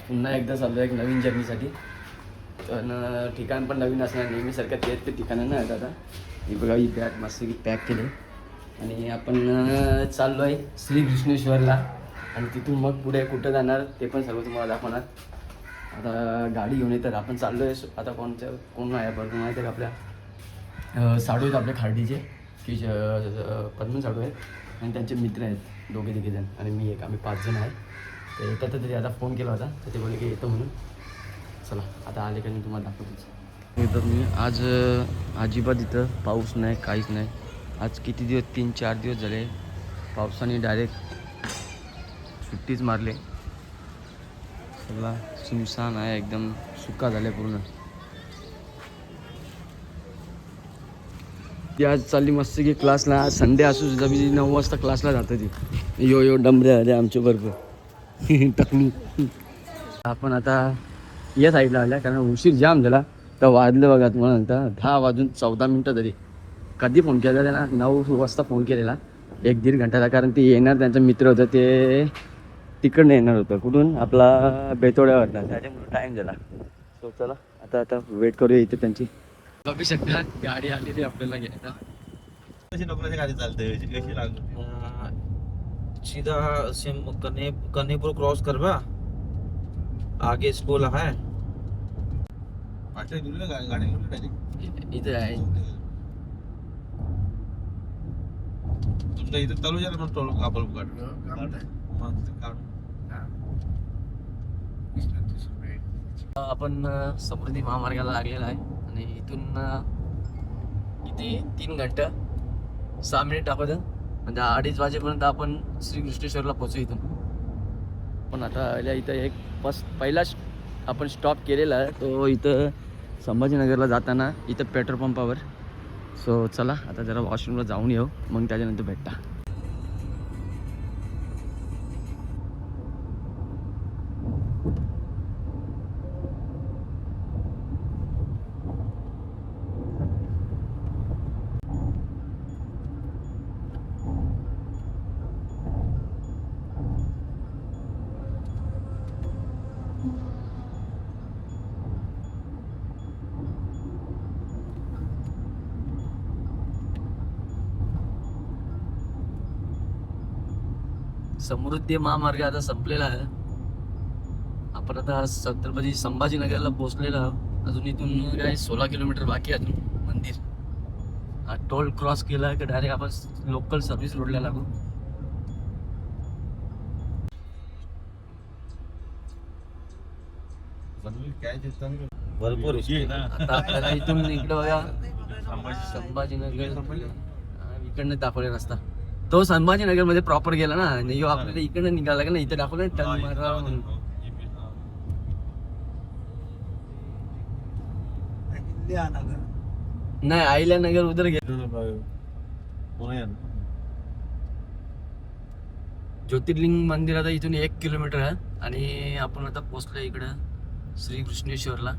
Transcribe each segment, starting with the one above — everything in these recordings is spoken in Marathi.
पुन्हा एकदा चाललो एक नवीन जर्नीसाठी. पण ठिकाण पण नवीन असणार, नेहमीसारखं तेच ते ठिकाणं नाही आता. ही बघा ही बॅग मस्त पॅक केली आणि आपण चाललो आहे श्री कृष्णेश्वरला. आणि तिथून मग पुढे कुठं जाणार ते पण सर्व तुम्हाला दाखवणार. आता गाडी घेऊन येतात, आपण चाललो आहे. आता कोण आहे बरं माहिती आहे का, आपल्या साडू आहेत आपल्या खार्डीचे, की पद्मन साडू आहेत आणि त्यांचे मित्र आहेत दोघे तिघेजण आणि मी एक, आम्ही 5 जण आहे. ते येतात तरी आता फोन केला होता तर ते बोलले की येतो म्हणून. चला आता आले का मी तुम्हाला दाखवतो. तर मी आज अजिबात इथं पाऊस नाही, काहीच नाही. आज किती दिवस 3-4 दिवस झाले पावसाने डायरेक्ट सुट्टीच मारले. सगळा सुनसान आहे, एकदम सुका झाले पूर्ण. ती आज चालली मस्त की क्लासला. आज संडे असू सुद्धा मी 9 वाजता क्लासला जातो. ती यो डंबरे आले आमच्या बरोबर टकलू. आपण आता या साईडला आल्या कारण उशीर जाम झाला. तर वाजलं बघा तुम्हाला नंतर 10 वाजून 14 मिनटं तरी. कधी फोन केला त्यांना 9 वाजता फोन केलेला 1-1.5 घंट्याला. कारण ते येणार, त्यांचा मित्र होतं ते तिकडनं येणार होतं. कुठून आपला बेतोड्यावरनं, त्याच्यामुळे टाईम झाला. सो चला आता वेट करूया इथे त्यांची. बघू शकता गाडी आलेली आपल्याला घ्यायला. कशी लोकांची गाडी चालते कशी लागते सीधा सिम कन्हेपुर क्रॉस करवा आगे स्कूल है इथे आहे. तुमच्या इथे चालू झालं मग टोल कापल आपण समृद्धी महामार्गाला लागलेला आहे आणि इथून किती 3 घंटा 6 मिनिट दाखवतं. म्हणजे 2:30 वाजेपर्यंत आपण श्री कृष्णेश्वरला पोहोचू इथून. पण आता आल्या इथं एक पहिला आपण स्टॉप केलेला आहे तो इथं संभाजीनगरला जाताना इथं पेट्रोल पंपावर. सो चला आता जरा वॉशरूमला जाऊन येऊ, मग त्याच्यानंतर भेटता. समृद्धी महामार्ग आता संपलेला आहे. आपण आता छत्रपती संभाजीनगरला पोहोचलेला. अजून इथून काय 16 किलोमीटर बाकी आहे अजून मंदिर. हा टोल क्रॉस केला की डायरेक्ट आपण लोकल सर्व्हिस रोडला लागू. भरपूर आता आपल्याला इथून इकडे बघा संभाजीनगर इकडनं दाखवले रस्ता. तो संभाजीनगर मध्ये प्रॉपर गेला ना, आणि आपल्याला इकडनं निघाला का ना, इथे दाखवलं टर्न मारा म्हणून. नाही आईला नगर उधर गेलं. ज्योतिर्लिंग मंदिर आता इथून 1 किलोमीटर आहे आणि आपण आता पोहोचलो इकडं श्री कृष्णेश्वरला.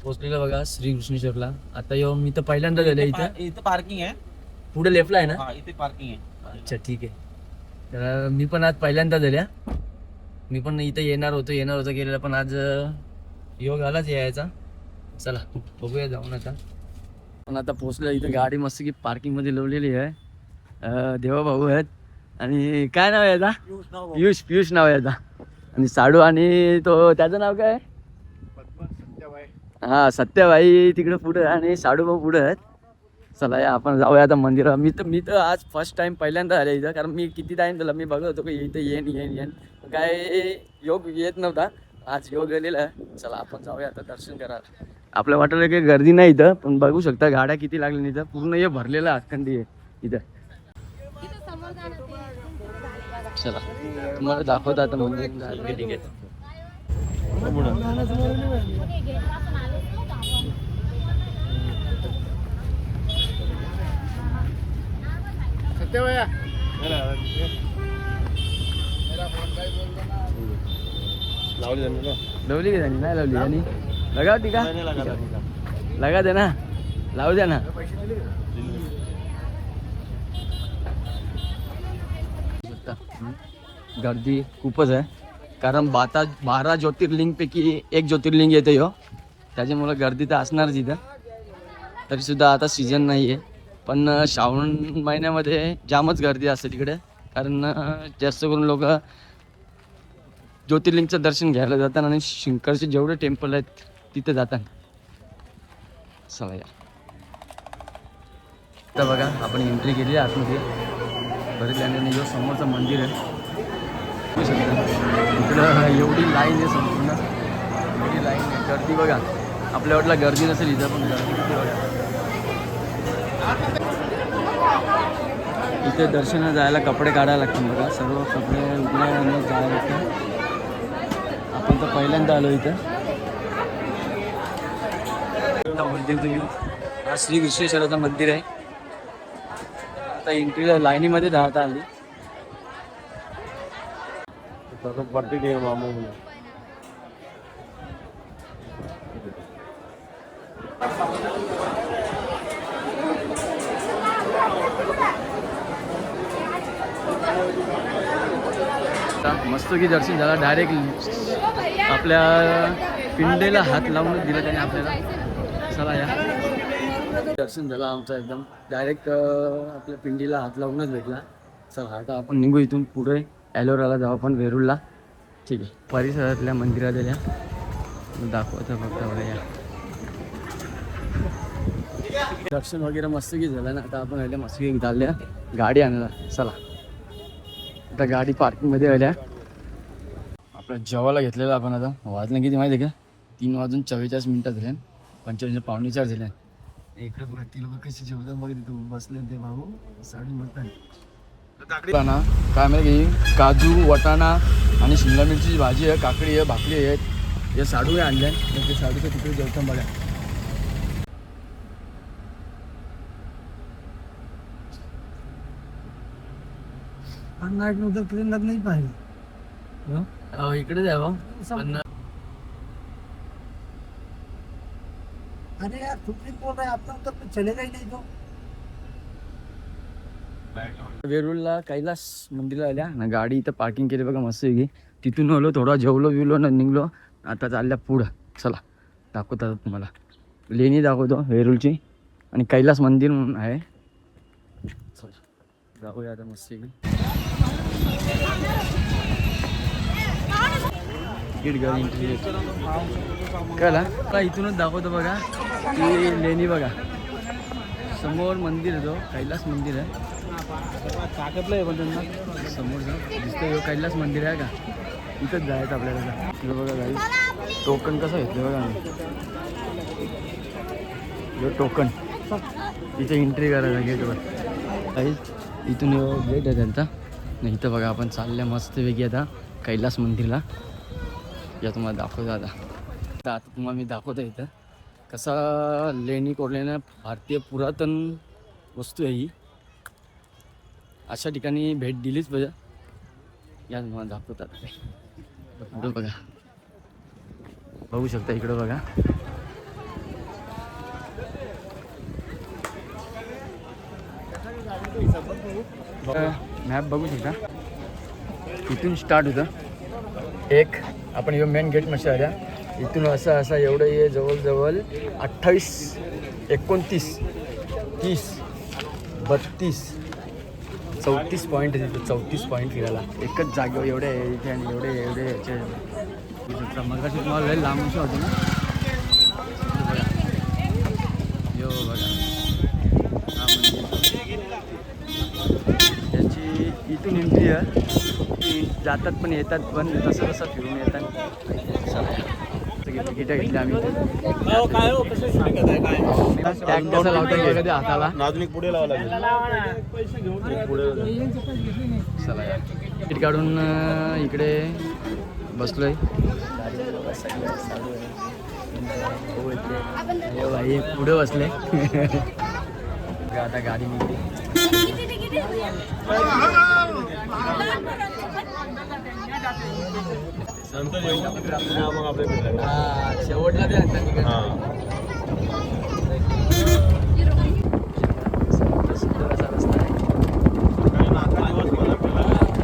पोहोचलेलं बघा श्री कृष्णेश्वरला. आता येऊन मी तर पहिल्यांदा गेलो इथं पार्किंग आहे पुढे लेफ्टला आहे ना. इथे पार्किंग आहे. अच्छा ठीक आहे. तर मी पण आज पहिल्यांदा झाल्या. मी पण इथं येणार होतो गेलेला, पण आज योग आलाच यायचा. चला बघूया जाऊन आता. पण आता पोहोचलं इथं. गाडी मस्त की पार्किंग मध्ये लावलेली आहे. देवा भाऊ आहेत आणि काय नाव आहे याचा, पियुष नाव आहे याचा. आणि साडू आणि तो त्याचं नाव काय, हा सत्याबाई तिकडे पुढे आणि साडू भाऊ पुढे आहेत. चला या आपण जाऊया आता मंदिरात. मी तर आज फर्स्ट टाइम पहिल्यांदा आले इथं. कारण मी किती टाइम झाला मी बघत होतो की इथं येईन काय योग येत नव्हता. आज योग आलेला आहे. चला आपण जाऊया आता दर्शन करायला. आपल्या वाटलं की गर्दी नाही इथं, पण बघू शकता गाड्या किती लागल्या इथं. पूर्ण हे भरलेलं अखंडी आहे इथं. चला तुम्हाला दाखवतो आता मंदिर. ठीक आहे. लावली की त्यांनी, नाही लावली त्यांनी. लगाव ती का लगा दे ना, लावू द्या ना. गर्दी खूपच आहे, कारण 12 ज्योतिर्लिंगपैकी एक ज्योतिर्लिंग येते हो, त्याच्यामुळं गर्दी तर असणारच इथं. तरीसुद्धा आता सीझन नाही आहे, पण श्रावण महिन्यामध्ये जामच गर्दी असते तिकडे, कारण जास्त करून लोक ज्योतिर्लिंगचं दर्शन घ्यायला जातात आणि शंकरचे जेवढे टेम्पल आहेत तिथे जातात. चला या. तर बघा आपण एंट्री केली आहे आतमध्ये. बरेच जो समोरचं मंदिर आहे इकडं एवढी लाईन आहे, संपूर्ण एवढी लाईन आहे. गर्दी बघा, आपल्या वाटला गर्दी नसेल इथं, पण गर्दी किती बघा. इथे दर्शनाला जायला कपडे काढायला लागतात बघा, सर्व कपडे उघडे आणि जायला लागतात. आपण तर पहिल्यांदा आलो इथं. मंदिर तुम्ही, हा श्री विश्वेश्वराचं मंदिर आहे. आता एंट्रीला लाईनीमध्ये राहता आली. मस्त की दर्शन झाला. डायरेक्ट आपल्या पिंडेला हात लावूनच दिला त्याने आपल्याला. चला या. दर्शन झालं आमचं एकदम डायरेक्ट आपल्या पिंडीला हात लावूनच भेटला. चला आता आपण निघू इथून पुढे ॲलोराला जाऊ आपण, वेरूळला. ठीक आहे. परिसरातल्या मंदिरात दिल्या दाखवतं फक्त बघा या. दर्शन वगैरे मस्त की झालं ना. आता आपण आल्या मस्त की चालल्या गाडी आणायला. चला आता गाडी पार्किंगमध्ये आल्या. आपलं जेवायला घेतलेलं आपण. आता वाजलं किती माहिती आहे का, 3:44 झाले, 45 पावणे 4 झाले. इकडे बघा ती लोक कशी जेवतात बघ, तिथं बसले ते भाऊ साडी म्हणतात ना. काय माहिती काजू, वटाणा आणि शिमला मिरचीची भाजी आहे, काकडी आहे, भाकरी आहेत. हे साडू आहे आणल्या, ते साडूचं तिकडे जेवतात बघा. उधर प्लेन लग नहीं पाएगा. इकडे जावं. अरे यार खुद नहीं बोल रहे, अपना उधर पे चलेगा ही नहीं तो. वेरूळला कैलास मंदिरला आल्या ना. गाडी इथं पार्किंग केली बघा मस्त की. तिथून आलो, थोडा जेवलो बिवलो ना निघलो. आता चालल्या पुढं. चला दाखवतात तुम्हाला. लेणी दाखवतो वेरूळची, आणि कैलास मंदिर म्हणून आहे. जाऊया आता मस्त की. कळला इथूनच दाखवतो बघा ती लेणी बघा. समोर मंदिर आहे, तो कैलास मंदिर आहे. काकतलं आहे पण त्यांना समोर दिसतं कैलास मंदिर आहे का. इथंच जायचं आपल्याला. इथं बघा गाडी टोकन कसं घेतलं बघा आम्ही. टोकन इथे एंट्री करायचं गेटवर. काहीच इथून गेट आहे त्यांचा. नाही इथं बघा आपण चालल्या मस्तपैकी आता कैलास मंदिरला. या तुम्हाला दाखवतो आता तुम्हाला मी दाखवतो इथं कसा लेणी कोरलेल्या भारतीय पुरातन वस्तू आहे ही. अशा ठिकाणी भेट दिलीच पाहिजे. या तुम्हाला दाखवतात पुढं बघा, बघू शकता इकडं बघा. मॅप बघू शकता. इथून स्टार्ट होतं एक. आपण यो मेन गेट मशी आल्या. इथून असं एवढं ये जवळजवळ 28, 29, 30, 32, 34 पॉईंट आहे तिथे. 34 पॉईंट फिरायला एकच जागेवर एवढे आहे इथे. आणि एवढे याचे मग तुम्हाला लय लांब होतं ना. बघा यो बघा हा म्हणजे त्याची इथून एंट्री आहे. जातात पण येतात पण तसं फिरून येतात. तिकीट घेतली आम्ही. टॅग कसं लावतात कधी हाताला. अजून एक पुढे लावा लागेल. चला या. तिकीट काढून इकडे बसलोय. भाई पुढे बसले. आता गाडी निघली. शेवटला ते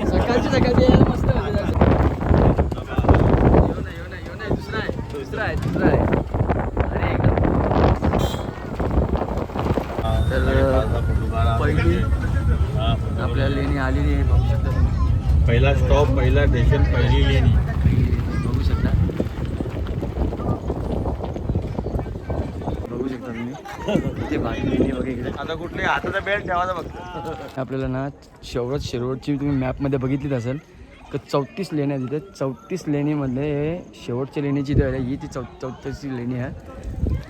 सकाळची पहिला स्टेशन, पहिली लेणी. बघू शकता तुम्ही ते भारी लेणी वगैरे इकडे. आता कुठली हाताचा बेल्ट ठेवायचा फक्त. आपल्याला ना शेवटची तुम्ही मॅपमध्ये बघितलीच असेल तर 34 लेण्या तिथे. 34 लेणीमध्ये शेवटच्या लेणीची तर ही ती 34वी लेणी आहे.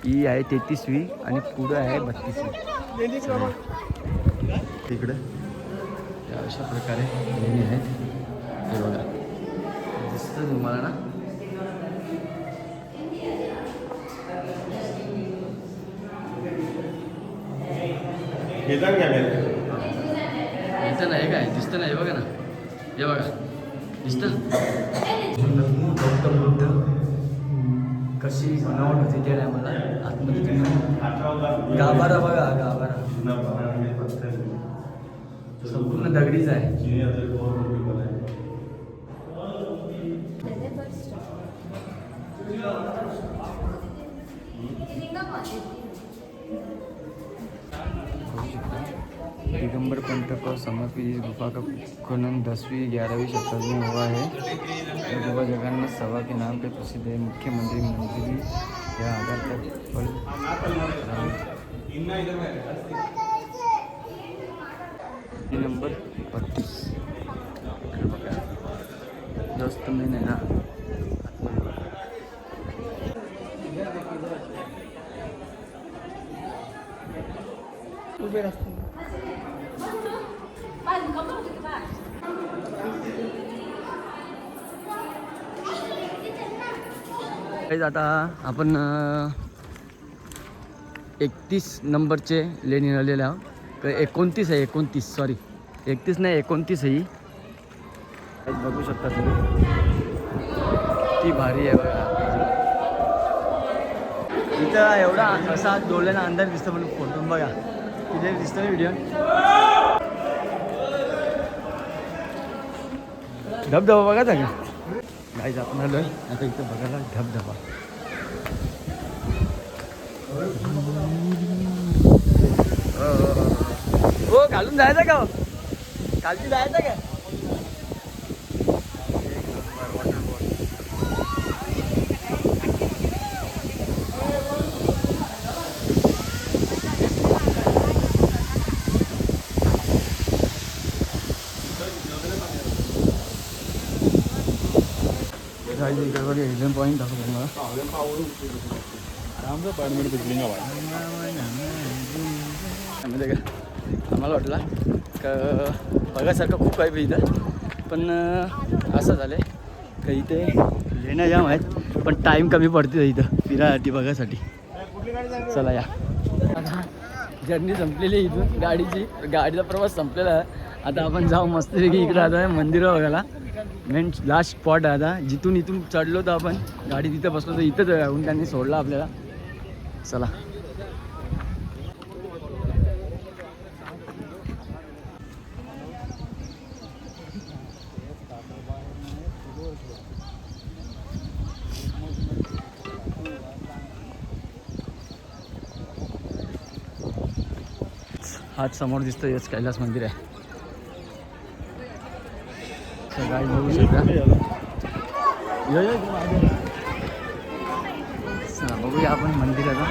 ही आहे 33वी आणि पुढं आहे 32वी. तिकडे अशा प्रकारे लेणी आहेत. हे बघा दिसतं तुम्हाला ना. इथं नाही काय दिसतं नाही बघा ना. हे बघा दिसतं गौतम बुद्ध कशी बनावट होती त्या टायमाला आतमध्ये. गाभारा बघा गाभारा संपूर्ण दगडीच आहे. दिगंबर पंथ को समर्पित इस गुफा का खनन 10वीं 11वीं शताब्दी में हुआ है. यह गुफा जगन्नाथ सभा के नाम पे प्रसिद्ध है. मुख्य मंदिर या आधार पर फल नंबर 32 दोस्त मैंने ना आता आपण 31 नंबरचे लेणी आलेले आहोत. 29 आहे 29 सॉरी 31 नाही 29 आहे. बघू शकता तुम्ही ती भारी आहे बघा. इथं एवढा असा डोळ्याला अंधार दिसतं म्हणून फोटो बघा तिथे दिसतं ना व्हिडिओ. धबधबा बघायचा का गाईज आपण आलोय आता इथं बघायला धबधबा. हो घालून जायचं का खालती जायचं का. एक्झाम पॉईंट दाखवतो तुम्हाला. म्हणजे का आम्हाला वाटला का बघायसारखं खूप आहे इथं पण असं झालं आहे का इथे लेण्या जाम आहेत पण टाईम कमी पडते इथं फिरायसाठी बघायसाठी. चला या जर्नी संपलेली इथून गाडीचा प्रवास संपलेला आहे. आता आपण जाऊ मस्तपैकी इकडे आता मंदिरं बघायला. मेन लास्ट स्पॉट आहे आता. इथून चढलो तर आपण गाडी तिथं बसलो तर इथंच राहून त्यांनी सोडला आपल्याला. चला हात समोर दिसतं हेच कैलास मंदिर आहे. सगळी बघू शकता. बघूया आपण मंदिराचा.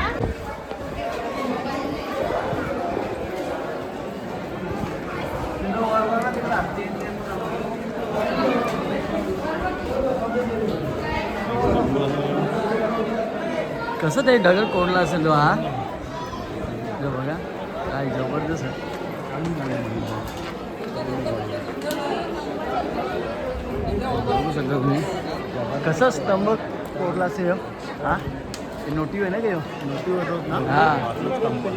कसं ते दगड कोरला असेल तो हा बघा काय जबरदस्त आहे. बघू शकता तुम्ही कसं स्तंभ कोरला असेल हा. ते नोटीव आहे ना ते नोटीव होतो ना. हा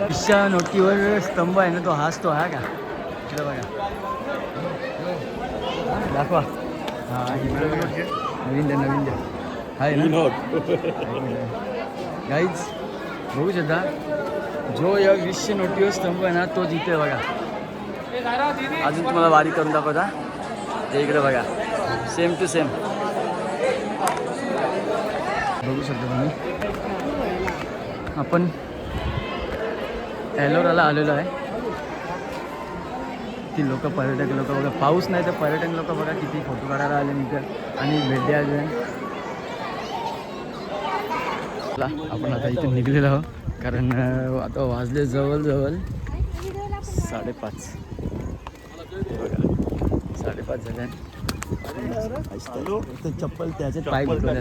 विशा नोटीवर स्तंभ आहे ना तो हाच तो हा का. इकडे बघा दाखवा. हा नवीन द्या आहे ना गाईज. बघू शकता जो या विश्व नोटीवर स्तंभ आहे ना तो जिथे बघा. अजून तुम्हाला वारी करून दाखवता ते इकडे बघा सेम टू सेम बघू शकता तुम्ही. आपण एलोराला आलेलो आहे. किती लोक पर्यटक लोक बघा, पाऊस नाही तर पर्यटक लोक बघा किती फोटो काढायला आले इथं आणि भेट द्यायला. आपण आता इथून निघलेलो आहोत कारण आता वाजले जवळजवळ 5:30 बघा, 5:30 झाले. चप्पल त्याचे पाय घुटवले.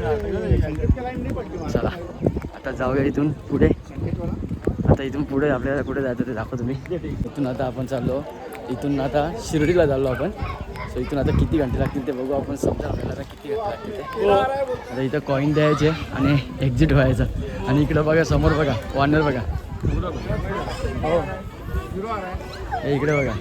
चला आता जाऊया इथून पुढे. आता इथून पुढे आपल्याला कुठे जायचं ते दाखवतो मी. इथून आता आपण चाललो, इथून आता शिर्डीला चाललो आपण. सो इथून आता किती घंटे लागतील ते बघू आपण, समजा आपल्याला आता किती घंटे लागतील ते. आता इथं कॉईन द्यायचे आणि एक्झिट व्हायचं. आणि इकडं बघा समोर बघा वॉर्नर बघा, हो हे इकडे बघा.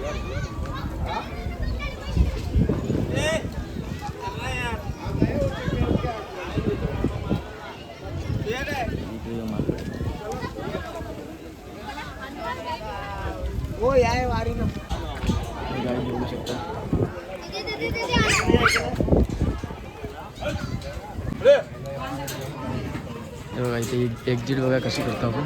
गाडी घेऊ शकता. हे बघा इथे एक्झिट बघा कशी करतो आपण.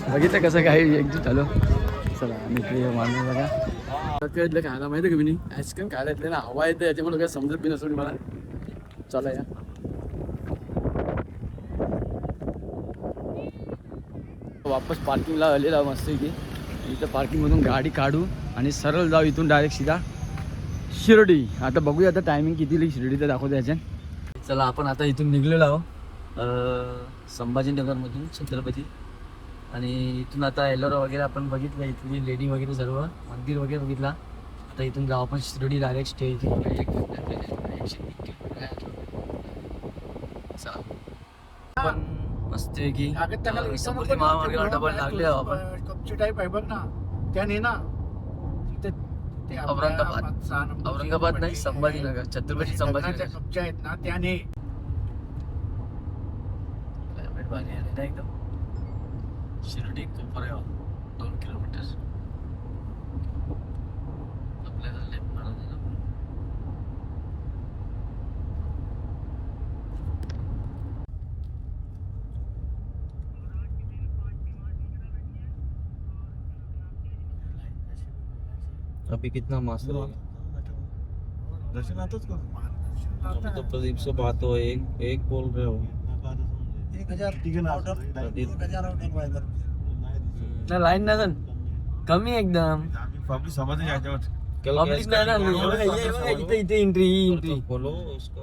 बघितलं कसं काही एक्झिट आलो. चला आणि इकडे माणूस बघा कळलं खायला माहिती आहे का मी आईस्क्रीम खायला येतले ना, हवा येते याच्यामुळे काय समजत बी नसून मला. चला या वापस पार्किंगला आलेला मस्त की. इथं पार्किंगमधून गाडी काढू आणि सरळ जाऊ इथून डायरेक्ट सीधा शिर्डी. आता बघूया आता टायमिंग किती शिर्डीचं दाखवतो याच्या. चला आपण आता इथून निघलेलो आहोत संभाजीनगरमधून छत्रपती. आणि इथून आता एलोरा वगैरे आपण बघितलं, इथली लेडी वगैरे सर्व मंदिर वगैरे बघितला. आता इथून जाऊ आपण शिर्डी डायरेक्ट स्टे. आपण मस्त आहे की समृद्धी महामार्गावर डबल लागले आपण. कपची टाईप आहे बघ ना, त्याने ना औरंगाबाद नाही संभाजीनगर, छत्रपती संभाजीनगर कपच्या आहेत ना त्याने. एकदम शिर्डी कोपरगाव 2 किलोमीटर आपल्याला लेफ्ट मारायचं. अभी कितना मास्टर दर्शन आताच करू. अभी तो प्रदीप से बात हो, एक बोल रहे हो 1000 तिघन ऑर्डर 1000 ऑर्डर पाहिजे. लाईन नाही कमी एकदम पब्लिक समझ नहीं आता. पब्लिक नाही ना. इथे इथे एंट्री बोलो उसका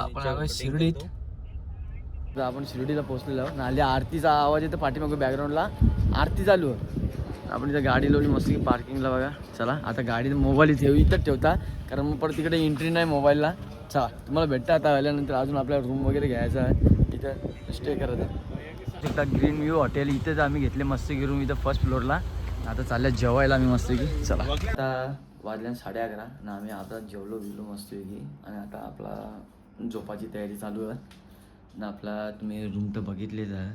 आपण आलो शिर्डीत. आपण शिर्डीला पोहोचलेलो आहोत. नाल्या आरतीचा आवाज येतो पाठीमागे बॅकग्राऊंडला, आरती चालू आहे. आपण इथं गाडी लावली मस्त पार्किंगला बघा. चला आता गाडी मोबाईल इथे इथंच ठेवता कारण मग परत तिकडे एंट्री नाही मोबाईलला. चला तुम्हाला भेटतं आता आल्यानंतर. अजून आपल्याला रूम वगैरे घ्यायचा आहे, इथं स्टे करायचं. एकदा ग्रीन व्ह्यू हॉटेल इथेच आम्ही घेतले मस्त की रूम इथं फर्स्ट फ्लोअरला. आता चालल्या जेवायला आम्ही मस्त की. चला आता वाजल्या 11:30 ना, आम्ही आता जेवलो मस्त की. आणि आता आपला झोपाची तयारी चालू आहे ना. आपला तुम्ही रूम तर बघितलेच आहे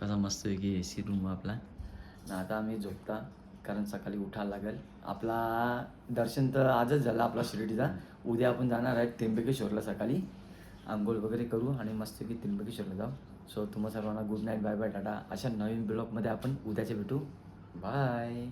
कसा मस्त की AC रूम आपला ना. आता आम्ही झोपता कारण सकाळी उठायला लागेल. आपला दर्शन तर आजच झाला आपला शिर्डीचा. उद्या आपण जाणार आहे त्र्यंबकेश्वरला. सकाळी आंघोळ वगैरे करू आणि मस्त की त्र्यंबकेश्वरला जाऊ. सो तुम्हा सर्वांना good night, bye bye, tata. अशा नवीन ब्लॉगमध्ये आपण उद्याचे भेटू. बाय.